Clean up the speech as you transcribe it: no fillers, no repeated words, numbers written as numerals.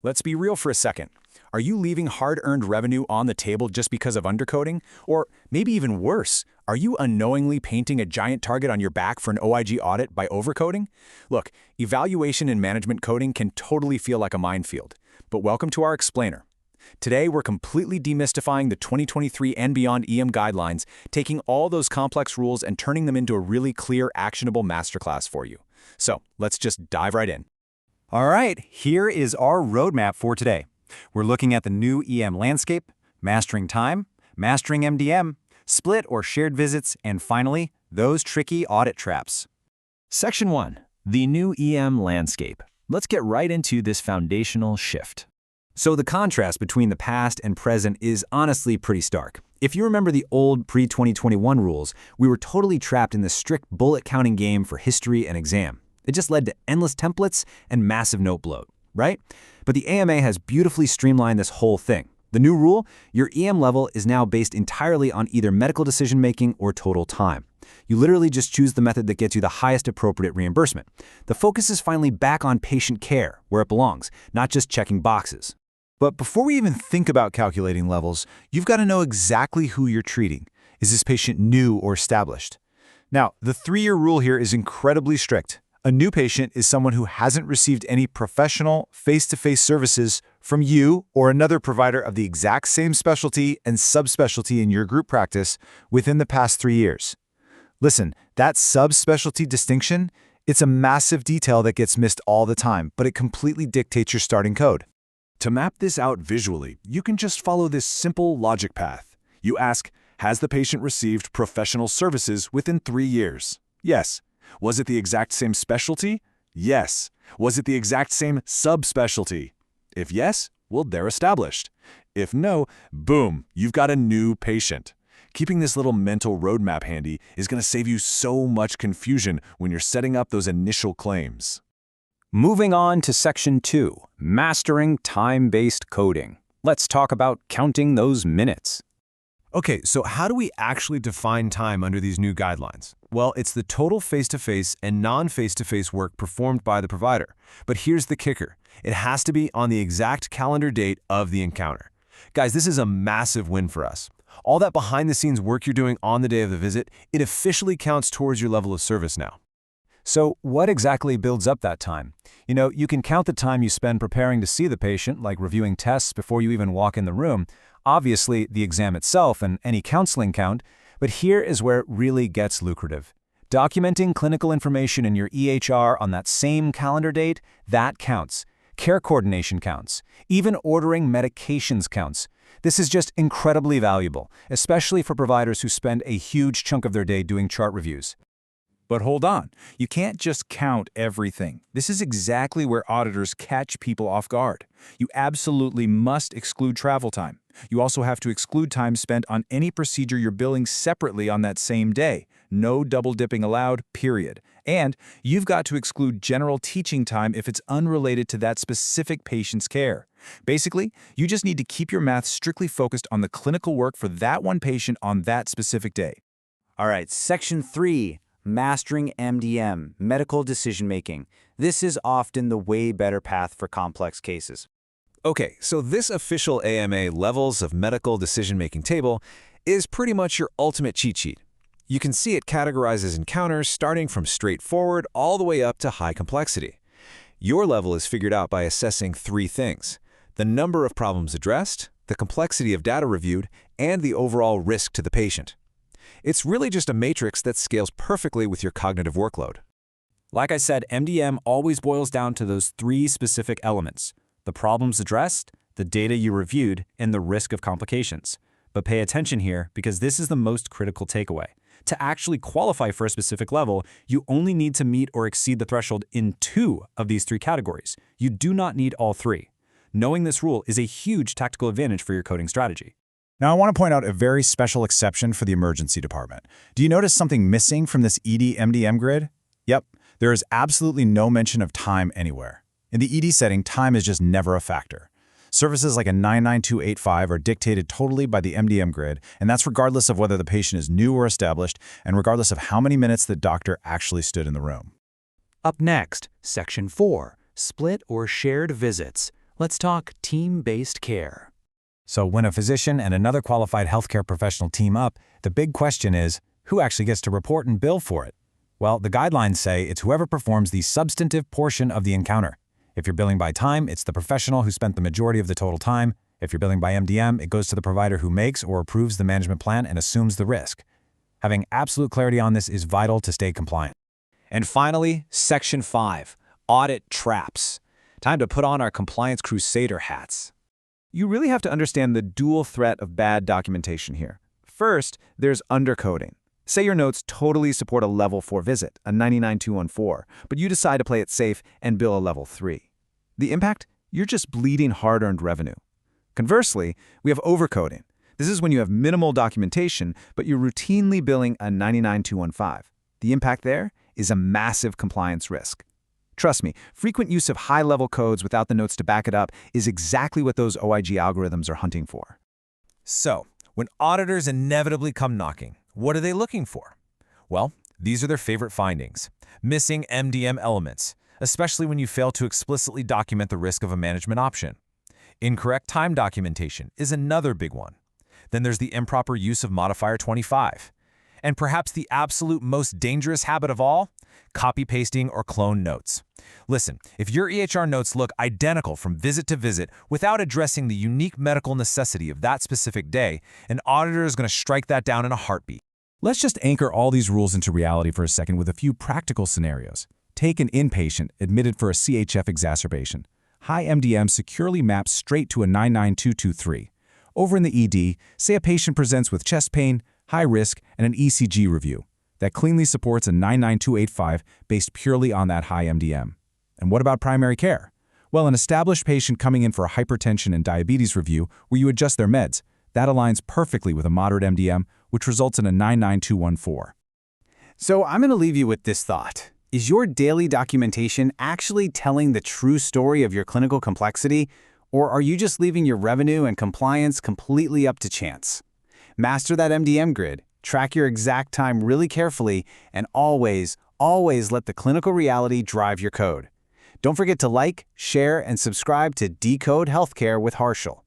Let's be real for a second. Are you leaving hard-earned revenue on the table just because of undercoding? Or maybe even worse, are you unknowingly painting a giant target on your back for an OIG audit by overcoding? Look, evaluation and management coding can totally feel like a minefield, but welcome to our explainer. Today, we're completely demystifying the 2023 and beyond EM guidelines, taking all those complex rules and turning them into a really clear, actionable masterclass for you. So, let's just dive right in. All right, here is our roadmap for today. We're looking at the new EM landscape, mastering time, mastering MDM, split or shared visits, and finally, those tricky audit traps. Section 1. The new EM landscape. Let's get right into this foundational shift. So the contrast between the past and present is honestly pretty stark. If you remember the old pre-2021 rules, we were totally trapped in the strict bullet counting game for history and exam. It just led to endless templates and massive note bloat, right? But the AMA has beautifully streamlined this whole thing. The new rule, your EM level is now based entirely on either medical decision-making or total time. You literally just choose the method that gets you the highest appropriate reimbursement. The focus is finally back on patient care, where it belongs, not just checking boxes. But before we even think about calculating levels, you've got to know exactly who you're treating. Is this patient new or established? Now, the 3-year rule here is incredibly strict. A new patient is someone who hasn't received any professional, face-to-face services from you or another provider of the exact same specialty and subspecialty in your group practice within the past 3 years. Listen, that subspecialty distinction, it's a massive detail that gets missed all the time, but it completely dictates your starting code. To map this out visually, you can just follow this simple logic path. You ask, has the patient received professional services within 3 years? Yes. Was it the exact same specialty? Yes. Was it the exact same subspecialty? If yes, well, they're established. If no, boom, you've got a new patient. Keeping this little mental roadmap handy is going to save you so much confusion when you're setting up those initial claims. Moving on to Section 2, Mastering Time-Based Coding. Let's talk about counting those minutes. Okay, so how do we actually define time under these new guidelines? Well, it's the total face-to-face and non-face-to-face work performed by the provider. But here's the kicker. It has to be on the exact calendar date of the encounter. Guys, this is a massive win for us. All that behind-the-scenes work you're doing on the day of the visit, it officially counts towards your level of service now. So what exactly builds up that time? You can count the time you spend preparing to see the patient, like reviewing tests before you even walk in the room, obviously the exam itself and any counseling count, but here is where it really gets lucrative. Documenting clinical information in your EHR on that same calendar date, that counts. Care coordination counts. Even ordering medications counts. This is just incredibly valuable, especially for providers who spend a huge chunk of their day doing chart reviews. But hold on, you can't just count everything. This is exactly where auditors catch people off guard. You absolutely must exclude travel time. You also have to exclude time spent on any procedure you're billing separately on that same day. No double dipping allowed, period. And you've got to exclude general teaching time if it's unrelated to that specific patient's care. Basically, you just need to keep your math strictly focused on the clinical work for that one patient on that specific day. All right, Section 3. Mastering MDM, medical decision-making. This is often the way better path for complex cases. Okay, so this official AMA Levels of Medical Decision-Making table is pretty much your ultimate cheat sheet. You can see it categorizes encounters starting from straightforward all the way up to high complexity. Your level is figured out by assessing 3 things: the number of problems addressed, the complexity of data reviewed, and the overall risk to the patient. It's really just a matrix that scales perfectly with your cognitive workload. Like I said, MDM always boils down to those 3 specific elements: the problems addressed, the data you reviewed, and the risk of complications. But pay attention here, because this is the most critical takeaway. To actually qualify for a specific level, you only need to meet or exceed the threshold in 2 of these 3 categories. You do not need all 3. Knowing this rule is a huge tactical advantage for your coding strategy. Now, I want to point out a very special exception for the emergency department. Do you notice something missing from this ED-MDM grid? Yep, there is absolutely no mention of time anywhere. In the ED setting, time is just never a factor. Services like a 99285 are dictated totally by the MDM grid, and that's regardless of whether the patient is new or established, and regardless of how many minutes the doctor actually stood in the room. Up next, Section 4, Split or Shared Visits. Let's talk team-based care. So when a physician and another qualified healthcare professional team up, the big question is, who actually gets to report and bill for it? Well, the guidelines say it's whoever performs the substantive portion of the encounter. If you're billing by time, it's the professional who spent the majority of the total time. If you're billing by MDM, it goes to the provider who makes or approves the management plan and assumes the risk. Having absolute clarity on this is vital to stay compliant. And finally, Section 5, Audit Traps. Time to put on our compliance crusader hats. You really have to understand the dual threat of bad documentation here. First, there's undercoding. Say your notes totally support a level 4 visit, a 99214, but you decide to play it safe and bill a level 3. The impact? You're just bleeding hard-earned revenue. Conversely, we have overcoding. This is when you have minimal documentation, but you're routinely billing a 99215. The impact there is a massive compliance risk. Trust me, frequent use of high-level codes without the notes to back it up is exactly what those OIG algorithms are hunting for. So, when auditors inevitably come knocking, what are they looking for? Well, these are their favorite findings. Missing MDM elements, especially when you fail to explicitly document the risk of a management option. Incorrect time documentation is another big one. Then there's the improper use of modifier 25. And perhaps the absolute most dangerous habit of all, copy-pasting or clone notes. Listen, if your EHR notes look identical from visit to visit without addressing the unique medical necessity of that specific day, an auditor is going to strike that down in a heartbeat. Let's just anchor all these rules into reality for a second with a few practical scenarios. Take an inpatient admitted for a CHF exacerbation. High MDM securely maps straight to a 99223. Over in the ED, say a patient presents with chest pain, high risk, and an ECG review that cleanly supports a 99285 based purely on that high MDM. And what about primary care? Well, an established patient coming in for a hypertension and diabetes review where you adjust their meds, that aligns perfectly with a moderate MDM, which results in a 99214. So I'm going to leave you with this thought. Is your daily documentation actually telling the true story of your clinical complexity, or are you just leaving your revenue and compliance completely up to chance? Master that MDM grid, track your exact time really carefully, and always let the clinical reality drive your code. Don't forget to like, share, and subscribe to Decode Healthcare with Harshal.